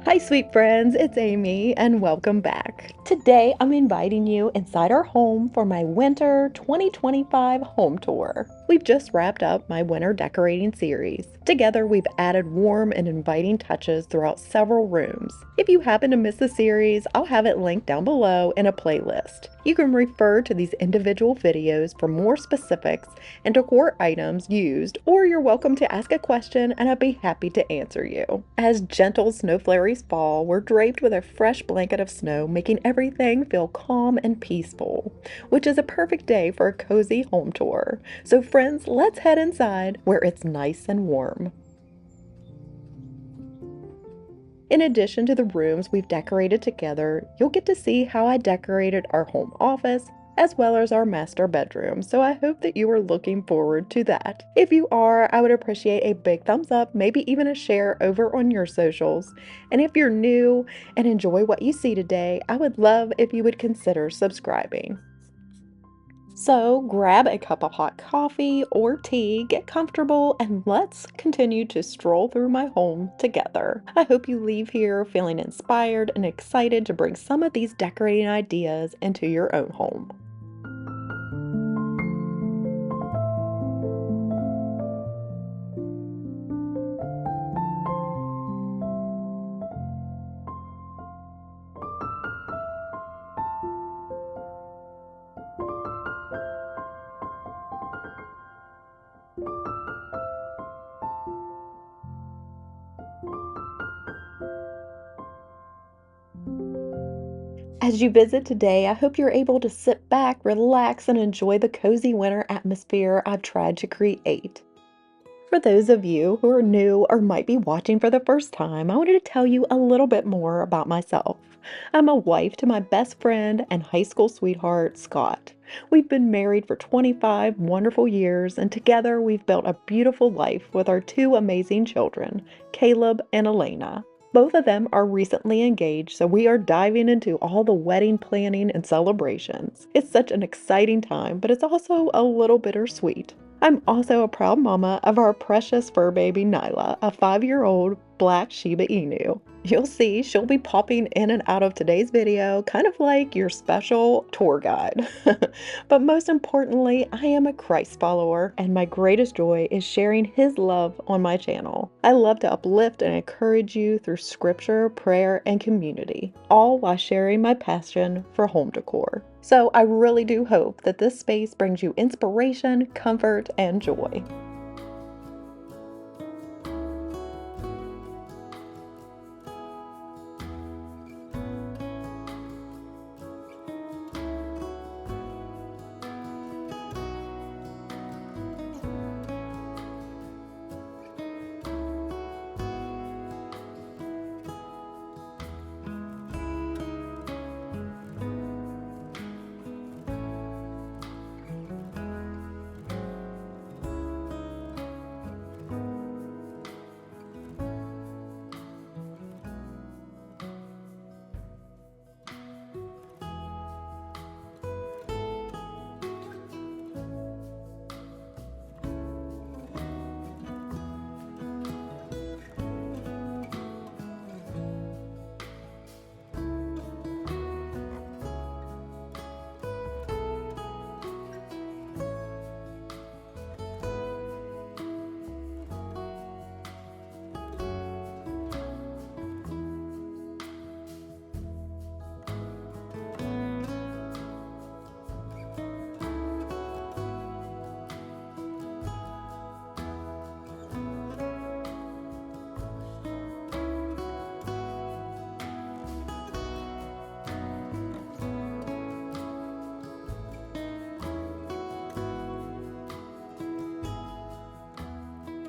Hi, sweet friends, it's Amy, and welcome back. Today, I'm inviting you inside our home for my winter 2025 home tour. We've just wrapped up my winter decorating series. Together, we've added warm and inviting touches throughout several rooms. If you happen to miss the series, I'll have it linked down below in a playlist. You can refer to these individual videos for more specifics and decor items used, or you're welcome to ask a question and I'd be happy to answer you. As gentle snow flurries fall, we're draped with a fresh blanket of snow, making everything feel calm and peaceful, which is a perfect day for a cozy home tour. So friends, let's head inside where it's nice and warm. In addition to the rooms we've decorated together, you'll get to see how I decorated our home office as well as our master bedroom, so I hope that you are looking forward to that. If you are, I would appreciate a big thumbs up, maybe even a share over on your socials. And if you're new and enjoy what you see today, I would love if you would consider subscribing. So grab a cup of hot coffee or tea, get comfortable, and let's continue to stroll through my home together. I hope you leave here feeling inspired and excited to bring some of these decorating ideas into your own home. As you visit today, I hope you're able to sit back, relax, and enjoy the cozy winter atmosphere I've tried to create. For those of you who are new or might be watching for the first time, I wanted to tell you a little bit more about myself. I'm a wife to my best friend and high school sweetheart, Scott. We've been married for 25 wonderful years, and together we've built a beautiful life with our two amazing children, Caleb and Elena. Both of them are recently engaged, so we are diving into all the wedding planning and celebrations. It's such an exciting time, but it's also a little bittersweet. I'm also a proud mama of our precious fur baby Nyla, a 5-year-old black Shiba Inu. You'll see she'll be popping in and out of today's video, kind of like your special tour guide. But most importantly, I am a Christ follower, and my greatest joy is sharing His love on my channel. I love to uplift and encourage you through scripture, prayer, and community, all while sharing my passion for home decor. So I really do hope that this space brings you inspiration, comfort, and joy.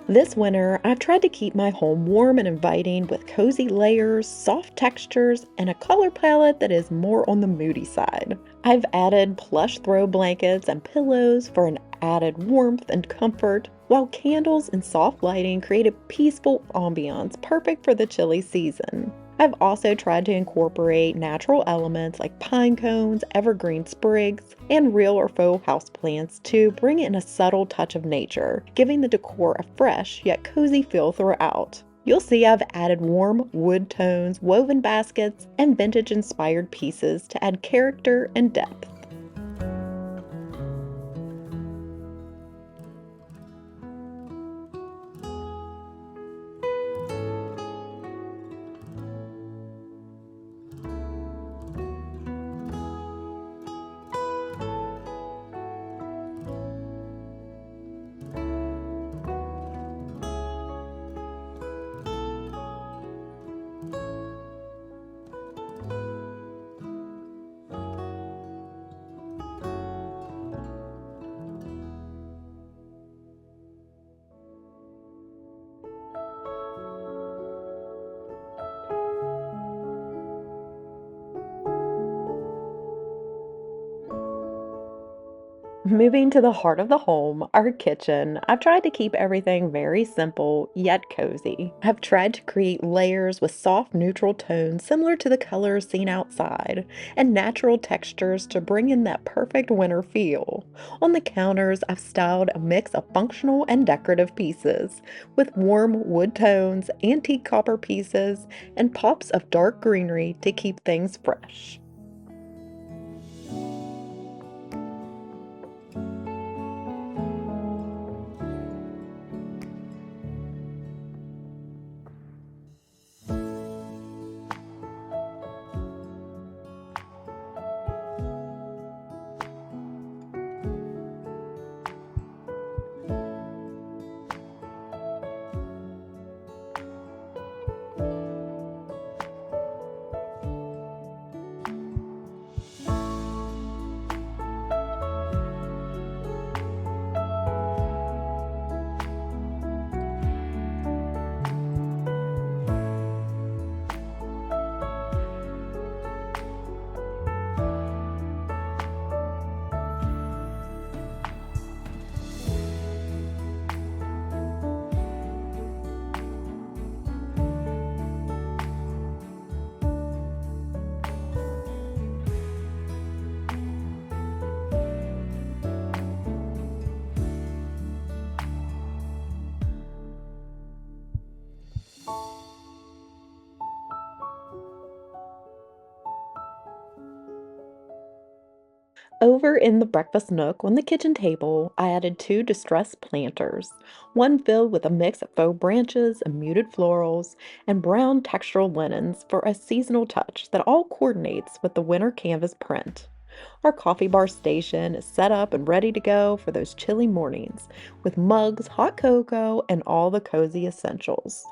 This winter, I've tried to keep my home warm and inviting with cozy layers, soft textures, and a color palette that is more on the moody side. I've added plush throw blankets and pillows for an added warmth and comfort, while candles and soft lighting create a peaceful ambiance perfect for the chilly season. I've also tried to incorporate natural elements like pine cones, evergreen sprigs, and real or faux houseplants to bring in a subtle touch of nature, giving the decor a fresh yet cozy feel throughout. You'll see I've added warm wood tones, woven baskets, and vintage-inspired pieces to add character and depth. Moving to the heart of the home, our kitchen, I've tried to keep everything very simple yet cozy. I've tried to create layers with soft neutral tones similar to the colors seen outside, and natural textures to bring in that perfect winter feel. On the counters, I've styled a mix of functional and decorative pieces, with warm wood tones, antique copper pieces, and pops of dark greenery to keep things fresh. Over in the breakfast nook on the kitchen table, I added two distressed planters, one filled with a mix of faux branches and muted florals, and brown textural linens for a seasonal touch that all coordinates with the winter canvas print. Our coffee bar station is set up and ready to go for those chilly mornings, with mugs, hot cocoa, and all the cozy essentials.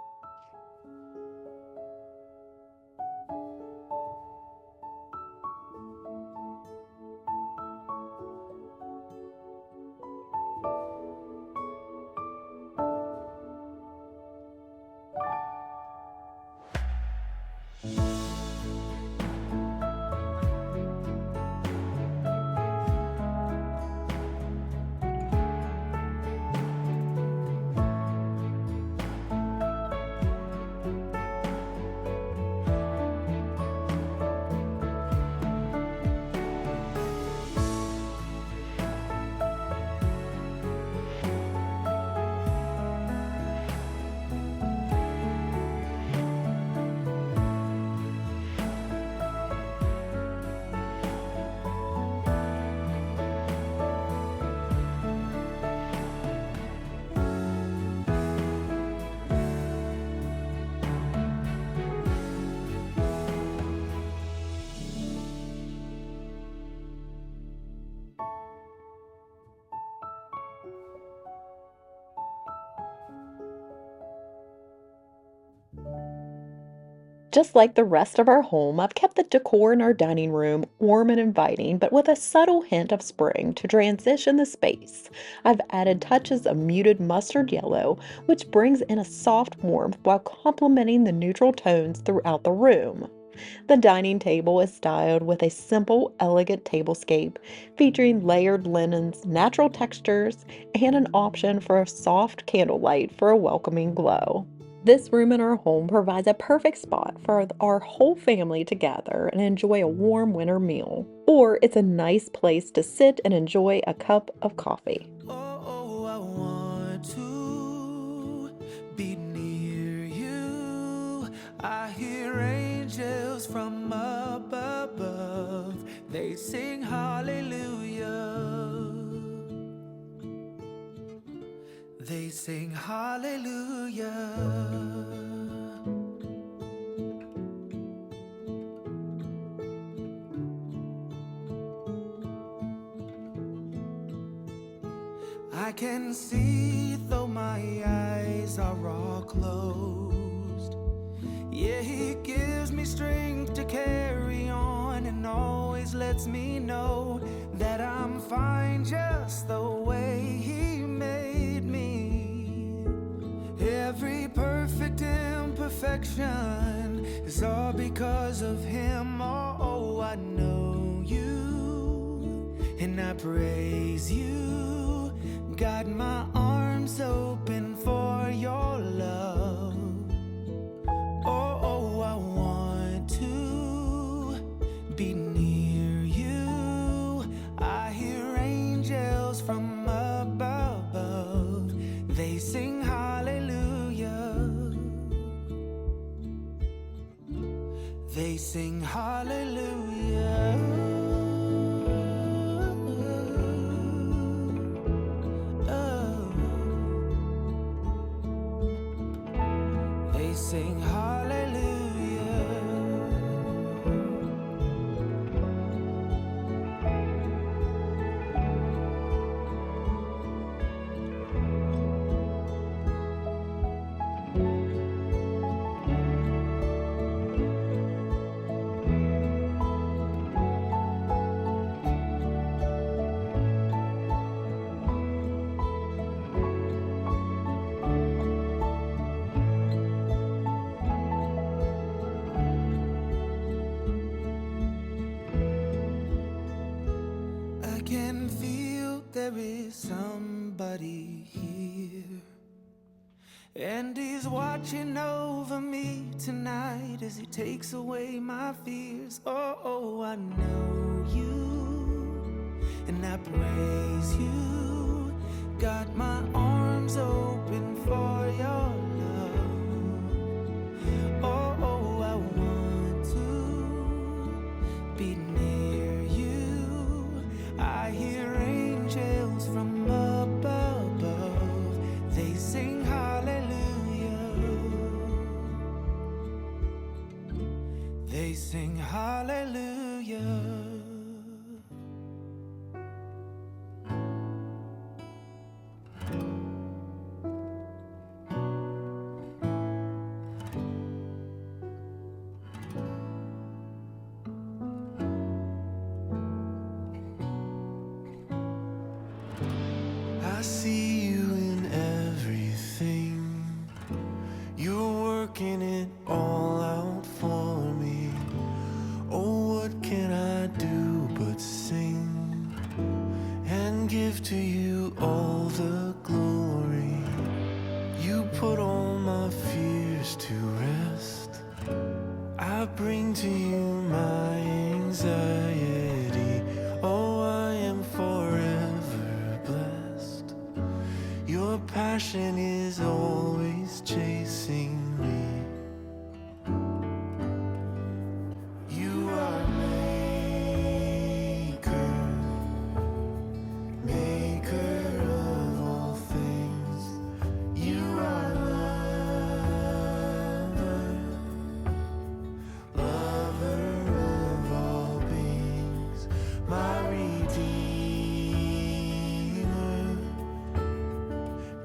Just like the rest of our home, I've kept the decor in our dining room warm and inviting, but with a subtle hint of spring to transition the space. I've added touches of muted mustard yellow, which brings in a soft warmth while complementing the neutral tones throughout the room. The dining table is styled with a simple, elegant tablescape featuring layered linens, natural textures, and an option for a soft candlelight for a welcoming glow. This room in our home provides a perfect spot for our whole family to gather and enjoy a warm winter meal. Or it's a nice place to sit and enjoy a cup of coffee. Oh, I want to be near you. I hear angels from up above. They sing hallelujah. They sing hallelujah. I can see though my eyes are all closed. Yeah, he gives me strength to carry on and always lets me know that I'm fine just the way he made me. Every perfect imperfection is all because of him. Oh, I know you and I praise you. Got my arms open for your love. Oh, I want to be near you. I hear angels from above. They sing hallelujah. They sing hallelujah. Sing hallelujah. I can feel there is somebody here, and he's watching over me tonight as he takes away my fears. Oh, I know you and I praise you. Got my arms open for your love. Oh, I want to be near you. I hear angels from up above. They sing hallelujah. They sing hallelujah. I see you in everything. You're working it all out for me. Oh, what can I do but sing and give to you all the glory? You put all my fears to rest. I bring to you my anxiety. Oh, I am forever blessed. Your passion is always chasing me. You are maker of all things. You are lover of all beings. My Redeemer,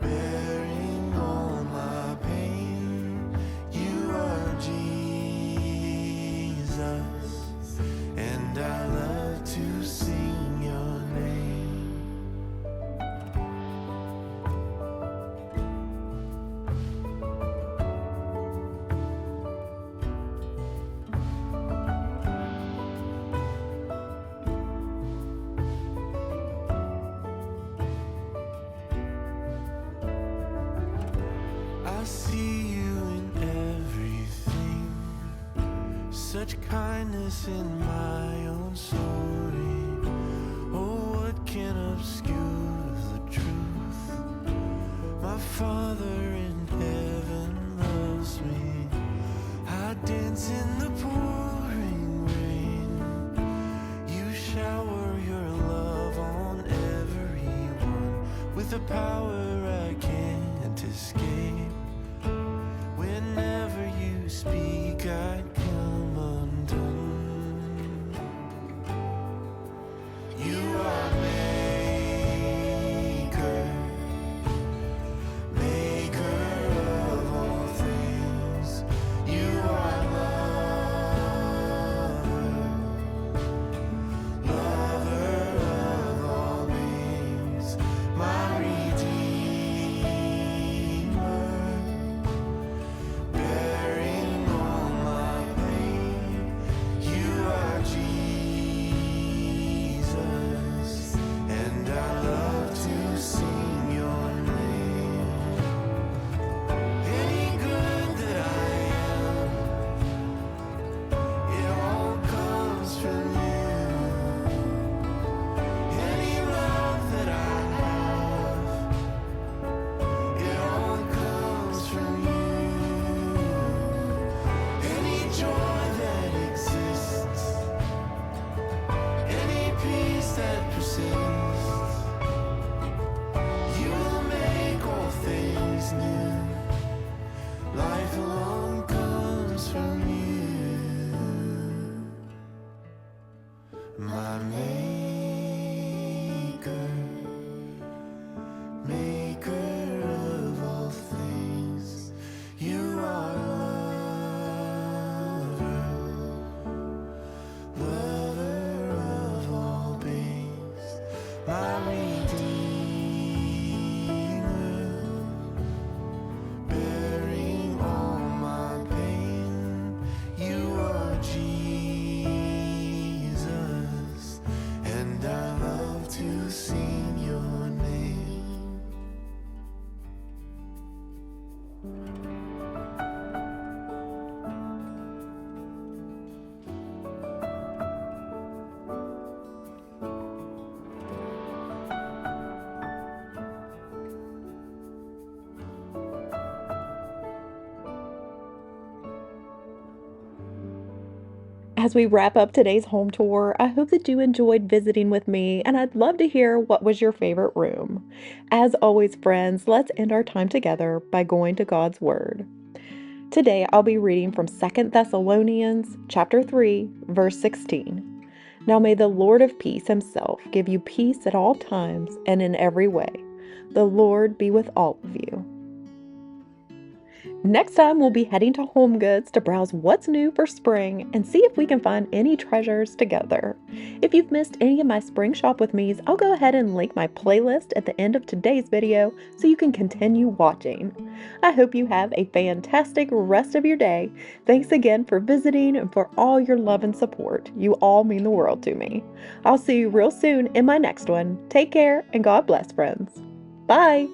bearing all my pain. You are Jesus, and I love to sing your name. I see you in everything. Such kindness in my own story. Oh, what can obscure the truth? My Father in heaven loves me. I dance in the pouring rain. You shower your love on everyone with a power I can't escape. Whenever you speak, I come undone. You are maker, maker of all things. You are lover, lover of all beings. My redeemer, bearing all my pain. You are Jesus, and I love to sing your name. Any good that I am, it all comes from you. Any love that I have, it all comes from you. Any joy that exists, any peace that persists, you will make all things new. Life alone comes from you. My maker, maker of all things. You are lover, lover of all beings. My redeemer, bearing all my pain. You are Jesus, and I love to sing your name. As we wrap up today's home tour, I hope that you enjoyed visiting with me, and I'd love to hear what was your favorite room. As always, friends, let's end our time together by going to God's Word. Today, I'll be reading from 2 Thessalonians chapter 3, verse 16. Now may the Lord of peace himself give you peace at all times and in every way. The Lord be with all of you. Next time, we'll be heading to Home Goods to browse what's new for spring and see if we can find any treasures together. If you've missed any of my spring shop with me's, I'll go ahead and link my playlist at the end of today's video so you can continue watching. I hope you have a fantastic rest of your day. Thanks again for visiting and for all your love and support. You all mean the world to me. I'll see you real soon in my next one. Take care and God bless, friends. Bye!